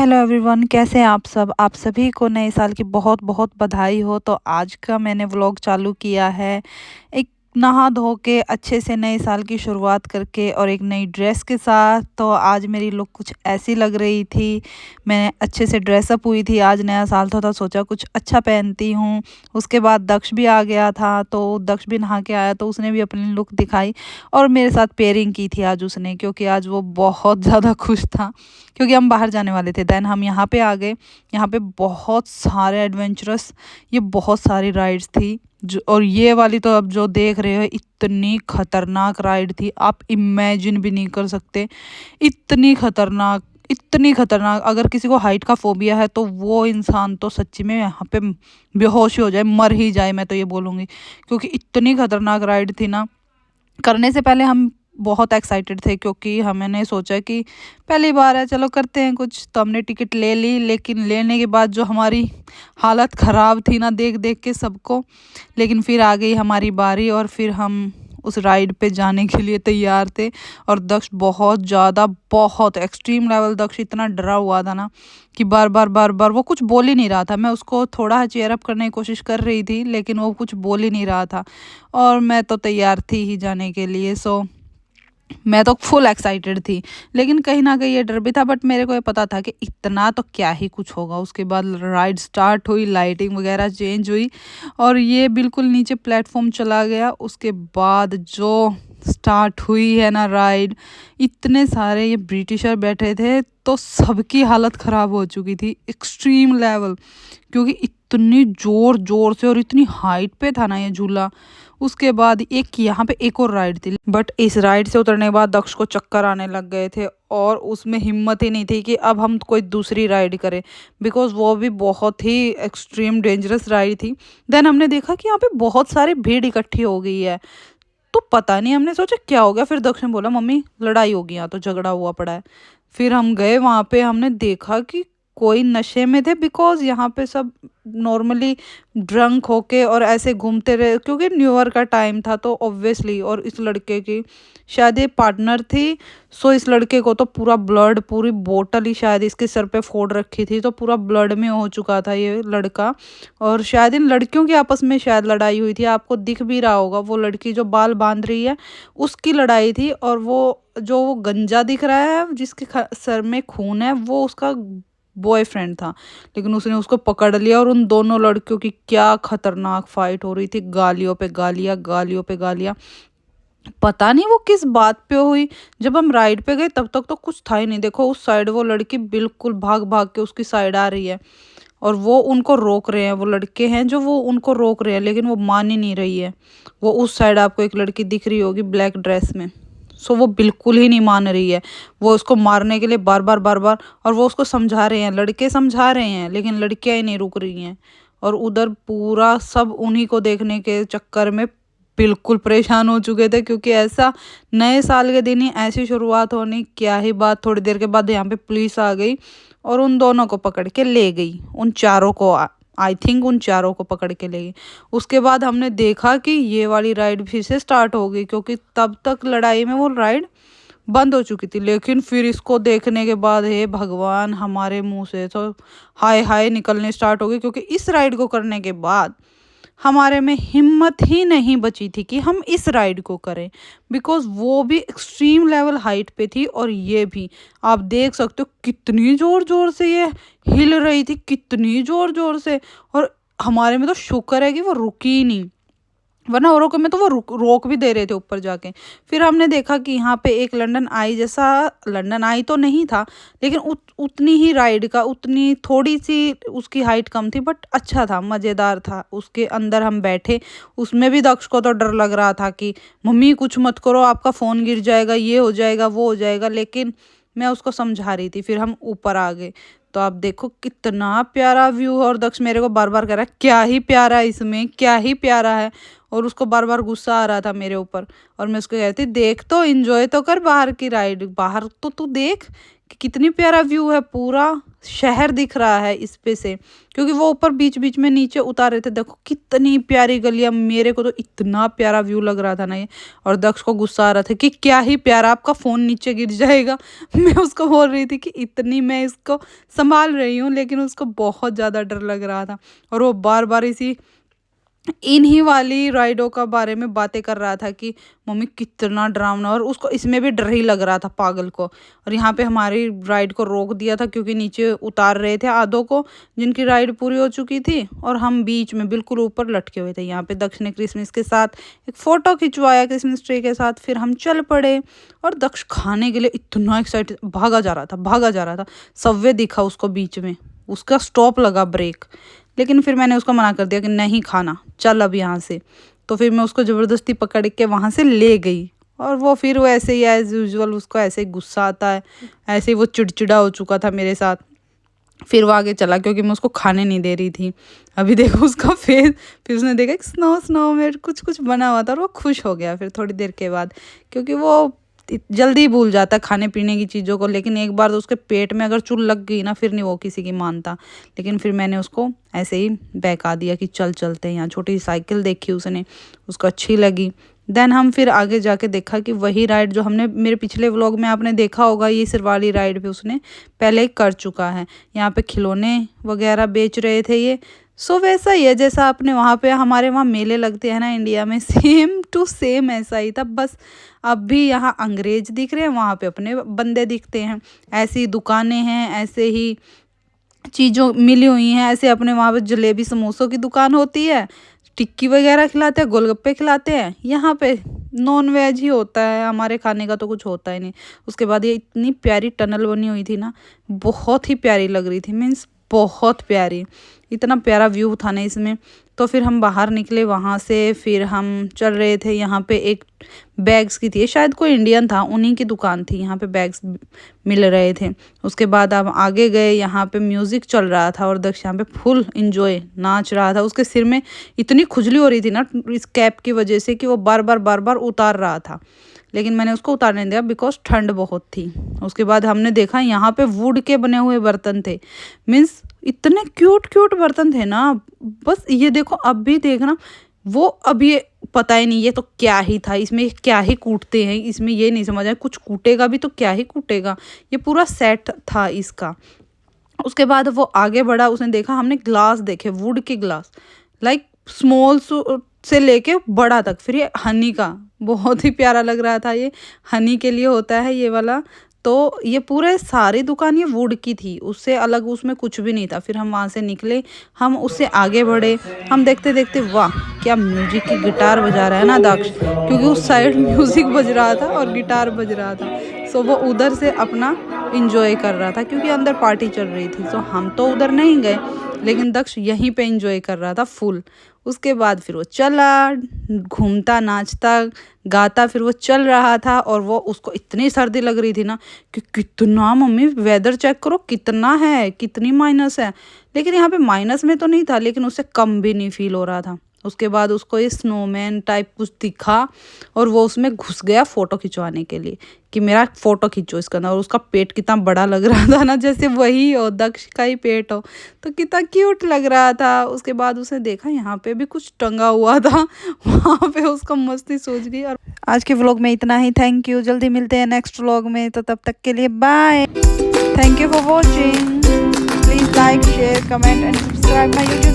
Hello everyone, कैसे हैं आप सब। आप सभी को नए साल की बहुत बहुत बधाई हो। तो आज का मैंने व्लॉग चालू किया है एक नहा धो के अच्छे से नए साल की शुरुआत करके और एक नई ड्रेस के साथ। तो आज मेरी लुक कुछ ऐसी लग रही थी। मैं अच्छे से ड्रेसअप हुई थी। आज नया साल था सोचा कुछ अच्छा पहनती हूँ। उसके बाद दक्ष भी आ गया था, तो दक्ष भी नहा के आया तो उसने भी अपनी लुक दिखाई और मेरे साथ पेयरिंग की थी आज उसने, क्योंकि आज वो बहुत ज़्यादा खुश था क्योंकि हम बाहर जाने वाले थे। देन हम यहाँ पे आ गए। यहाँ पे बहुत सारे एडवेंचरस, ये बहुत सारी राइड्स थी जो, और ये वाली तो अब जो देख रहे हो इतनी खतरनाक राइड थी, आप इमेजिन भी नहीं कर सकते। इतनी खतरनाक, इतनी खतरनाक। अगर किसी को हाइट का फोबिया है तो वो इंसान तो सच्ची में यहाँ पे बेहोश ही हो जाए, मर ही जाए, मैं तो ये बोलूँगी। क्योंकि इतनी खतरनाक राइड थी ना। करने से पहले हम बहुत एक्साइटेड थे क्योंकि हमने सोचा कि पहली बार है, चलो करते हैं कुछ। तो हमने टिकट ले ली, लेकिन लेने के बाद जो हमारी हालत ख़राब थी ना देख देख के सबको। लेकिन फिर आ गई हमारी बारी और फिर हम उस राइड पे जाने के लिए तैयार थे। और दक्ष बहुत ज़्यादा, बहुत एक्सट्रीम लेवल, दक्ष इतना डरा हुआ था ना कि बार बार बार बार वो कुछ बोल ही नहीं रहा था। मैं उसको थोड़ा चेयर अप करने की कोशिश कर रही थी लेकिन वो कुछ बोल ही नहीं रहा था। और मैं तो तैयार थी ही जाने के लिए। सो मैं तो फुल एक्साइटेड थी, लेकिन कहीं ना कहीं ये डर भी था। बट मेरे को ये पता था कि इतना तो क्या ही कुछ होगा। उसके बाद राइड स्टार्ट हुई, लाइटिंग वगैरह चेंज हुई और ये बिल्कुल नीचे प्लेटफॉर्म चला गया। उसके बाद जो स्टार्ट हुई है ना राइड, इतने सारे ये ब्रिटिशर बैठे थे तो सबकी हालत ख़राब हो चुकी थी एक्सट्रीम लेवल, क्योंकि इतनी ज़ोर ज़ोर से और इतनी हाइट पे था ना ये झूला। उसके बाद एक यहाँ पे एक और राइड थी, बट इस राइड से उतरने के बाद दक्ष को चक्कर आने लग गए थे और उसमें हिम्मत ही नहीं थी कि अब हम कोई दूसरी राइड करें, बिकॉज वो भी बहुत ही एक्सट्रीम डेंजरस राइड थी। देन हमने देखा कि यहाँ पे बहुत सारी भीड़ इकट्ठी हो गई है। तो पता नहीं, हमने सोचा क्या हो गया। फिर दक्ष ने बोला मम्मी लड़ाई होगी, यहाँ तो झगड़ा हुआ पड़ा है। फिर हम गए वहाँ पे, हमने देखा कि कोई नशे में थे, बिकॉज यहाँ पे सब नॉर्मली ड्रंक होके और ऐसे घूमते रहे, क्योंकि न्यू ईयर का टाइम था तो ऑब्वियसली। और इस लड़के की शायद ये पार्टनर थी। सो इस लड़के को तो पूरा ब्लड, पूरी बोतल ही शायद इसके सर पे फोड़ रखी थी, तो पूरा ब्लड में हो चुका था ये लड़का। और शायद इन लड़कियों की आपस में शायद लड़ाई हुई थी, आपको दिख भी रहा होगा वो लड़की जो बाल बांध रही है उसकी लड़ाई थी। और वो जो वो गंजा दिख रहा है जिसके सर में खून है वो उसका बॉयफ्रेंड था। लेकिन उसने उसको पकड़ लिया और उन दोनों लड़कियों की क्या खतरनाक फाइट हो रही थी, गालियों पे गालियां, गालियों पे गालियां। पता नहीं वो किस बात पे हुई। जब हम राइड पे गए तब तक तो कुछ था ही नहीं। देखो उस साइड वो लड़की बिल्कुल भाग भाग के उसकी साइड आ रही है और वो उनको रोक रहे हैं। वो लड़के हैं जो वो उनको रोक रहे हैं, लेकिन वो मान ही नहीं रही है। वो उस साइड आपको एक लड़की दिख रही होगी ब्लैक ड्रेस में। सो वो बिल्कुल ही नहीं मान रही है। वो उसको मारने के लिए बार बार बार बार, और वो उसको समझा रहे हैं, लड़के समझा रहे हैं, लेकिन लड़कियां ही नहीं रुक रही हैं। और उधर पूरा सब उन्हीं को देखने के चक्कर में बिल्कुल परेशान हो चुके थे, क्योंकि ऐसा नए साल के दिन ही ऐसी शुरुआत होनी, क्या ही बात। थोड़ी देर के बाद यहाँ पे पुलिस आ गई और उन दोनों को पकड़ के ले गई। उन चारों को, आई थिंक उन चारों को पकड़ के ले गई। उसके बाद हमने देखा कि ये वाली राइड फिर से स्टार्ट हो गई, क्योंकि तब तक लड़ाई में वो राइड बंद हो चुकी थी। लेकिन फिर इसको देखने के बाद हे भगवान, हमारे मुंह से तो हाय हाय निकलने स्टार्ट हो गई, क्योंकि इस राइड को करने के बाद हमारे में हिम्मत ही नहीं बची थी कि हम इस राइड को करें, बिकॉज वो भी एक्सट्रीम लेवल हाइट पे थी और ये भी आप देख सकते हो कितनी ज़ोर ज़ोर से ये हिल रही थी, कितनी ज़ोर ज़ोर से। और हमारे में तो शुक्र है कि वो रुकी ही नहीं, वरना औरों को में तो वो रोक भी दे रहे थे ऊपर जाके। फिर हमने देखा कि यहाँ पे एक लंदन आई जैसा, लंदन आई तो नहीं था लेकिन उतनी ही राइड का, उतनी थोड़ी सी उसकी हाइट कम थी, बट अच्छा था, मज़ेदार था। उसके अंदर हम बैठे, उसमें भी दक्ष को तो डर लग रहा था कि मम्मी कुछ मत करो, आपका फ़ोन गिर जाएगा, ये हो जाएगा, वो हो जाएगा। लेकिन मैं उसको समझा रही थी। फिर हम ऊपर आ गए तो आप देखो कितना प्यारा व्यू है। और दक्ष मेरे को बार बार कह रहा है क्या ही प्यारा है इसमें, क्या ही प्यारा है। और उसको बार बार गुस्सा आ रहा था मेरे ऊपर, और मैं उसको कहती देख तो, एंजॉय तो कर बाहर की राइड, बाहर तो तू देख कि कितनी प्यारा व्यू है पूरा। शहर दिख रहा है इस पे से, क्योंकि वो ऊपर बीच बीच में नीचे उतार रहे थे। देखो कितनी प्यारी गलियां, मेरे को तो इतना प्यारा व्यू लग रहा था ना ये। और दक्ष को गुस्सा आ रहा था कि क्या ही प्यारा, आपका फोन नीचे गिर जाएगा। मैं उसको बोल रही थी कि इतनी मैं इसको संभाल रही हूँ, लेकिन उसको बहुत ज़्यादा डर लग रहा था। और वो बार बार इसी इन्हीं वाली राइडों का बारे में बातें कर रहा था कि मम्मी कितना डरावना, और उसको इसमें भी डर ही लग रहा था पागल को। और यहाँ पे हमारी राइड को रोक दिया था क्योंकि नीचे उतार रहे थे आधों को, जिनकी राइड पूरी हो चुकी थी, और हम बीच में बिल्कुल ऊपर लटके हुए थे। यहाँ पे दक्ष ने क्रिसमस के साथ एक फ़ोटो खिंचवाया क्रिसमस ट्री के साथ, फिर हम चल पड़े। और दक्ष खाने के लिए इतना एक्साइटेड भागा जा रहा था, भागा जा रहा था। सबवे दिखा उसको बीच में, उसका स्टॉप लगा ब्रेक, लेकिन फिर मैंने उसको मना कर दिया कि नहीं खाना, चल अब यहाँ से। तो फिर मैं उसको ज़बरदस्ती पकड़ के वहाँ से ले गई। और वो फिर वो ऐसे ही एज़ यूजुअल उसको ऐसे ही गुस्सा आता है, ऐसे ही वो चिड़चिड़ा हो चुका था मेरे साथ। फिर वो आगे चला क्योंकि मैं उसको खाने नहीं दे रही थी। अभी देखो उसका फेस, फिर उसने देखा कि स्नो स्नो में कुछ कुछ बना हुआ था, और वो खुश हो गया फिर थोड़ी देर के बाद, क्योंकि वो जल्दी भूल जाता है खाने पीने की चीज़ों को। लेकिन एक बार तो उसके पेट में अगर चुल लग गई ना, फिर नहीं वो किसी की मानता। लेकिन फिर मैंने उसको ऐसे ही बहका दिया कि चल चलते हैं। यहाँ छोटी साइकिल देखी उसने, उसको अच्छी लगी। देन हम फिर आगे जाके देखा कि वही राइड जो हमने मेरे पिछले व्लॉग में आपने देखा होगा, ये सिरवाली राइड पे उसने पहले ही कर चुका है। यहाँ पे खिलौने वगैरह बेच रहे थे ये। सो वैसा ही है जैसा आपने वहाँ पे, हमारे वहाँ मेले लगते हैं ना इंडिया में, सेम टू सेम ऐसा ही था। बस अब भी यहाँ अंग्रेज दिख रहे हैं, वहाँ पे अपने बंदे दिखते हैं। ऐसी दुकानें हैं, ऐसे ही चीज़ों मिली हुई हैं। ऐसे अपने वहाँ पे जलेबी समोसों की दुकान होती है, टिक्की वगैरह खिलाते हैं, गोलगप्पे खिलाते हैं। यहाँ पे नॉन वेज ही होता है, हमारे खाने का तो कुछ होता ही नहीं। उसके बाद ये इतनी प्यारी टनल बनी हुई थी ना, बहुत ही प्यारी लग रही थी, मीन्स बहुत प्यारी, इतना प्यारा व्यू था ना इसमें। तो फिर हम बाहर निकले वहाँ से, फिर हम चल रहे थे। यहाँ पे एक बैग्स की थी, शायद कोई इंडियन था, उन्हीं की दुकान थी, यहाँ पे बैग्स मिल रहे थे। उसके बाद हम आगे गए, यहाँ पे म्यूज़िक चल रहा था और दक्ष यहाँ पे फुल इंजॉय नाच रहा था। उसके सिर में इतनी खुजली हो रही थी ना इस कैप की वजह से कि वो बार बार उतार रहा था, लेकिन मैंने उसको उतारने दिया बिकॉज ठंड बहुत थी। उसके बाद हमने देखा यहाँ पे वुड के बने हुए बर्तन थे, मीन्स इतने क्यूट क्यूट बर्तन थे ना। बस ये देखो, अब भी देखना, वो अब ये पता ही नहीं ये तो क्या ही था, इसमें क्या ही कूटते हैं, इसमें ये नहीं समझ आया, कुछ कूटेगा भी तो क्या ही कूटेगा, ये पूरा सेट था इसका। उसके बाद वो आगे बढ़ा, उसने देखा, हमने ग्लास देखे, वुड के ग्लास, लाइक स्मॉल से लेके बड़ा तक। फिर ये हनी का बहुत ही प्यारा लग रहा था, ये हनी के लिए होता है ये वाला। तो ये पूरे सारी दुकान ये वुड की थी, उससे अलग उसमें कुछ भी नहीं था। फिर हम वहाँ से निकले, हम उससे आगे बढ़े। हम देखते देखते, वाह क्या म्यूजिक की गिटार बजा रहा है ना दक्ष, क्योंकि उस साइड म्यूजिक बज रहा था और गिटार बज रहा था। सो वो उधर से अपना इंजॉय कर रहा था क्योंकि अंदर पार्टी चल रही थी। सो हम तो उधर नहीं गए, लेकिन दक्ष यहीं पे इंजॉय कर रहा था फुल। उसके बाद फिर वो चला, घूमता नाचता गाता फिर वो चल रहा था। और वो उसको इतनी सर्दी लग रही थी ना कि कितना, मम्मी वेदर चेक करो कितना है, कितनी माइनस है। लेकिन यहाँ पे माइनस में तो नहीं था, लेकिन उससे कम भी नहीं फील हो रहा था। उसके बाद उसको ये स्नोमैन टाइप कुछ दिखा और वो उसमें घुस गया फ़ोटो खिंचवाने के लिए कि मेरा फ़ोटो खींचो इसके अंदर। और उसका पेट कितना बड़ा लग रहा था ना, जैसे वही हो, दक्ष का ही पेट हो, तो कितना क्यूट लग रहा था। उसके बाद उसने देखा यहाँ पे भी कुछ टंगा हुआ था, वहाँ पे उसको मस्ती सूझ गई। और आज के व्लॉग में इतना ही। थैंक यू, जल्दी मिलते हैं नेक्स्ट व्लॉग में, तो तब तक के लिए bye. Thank you for watching, please like share comment and subscribe my YouTube.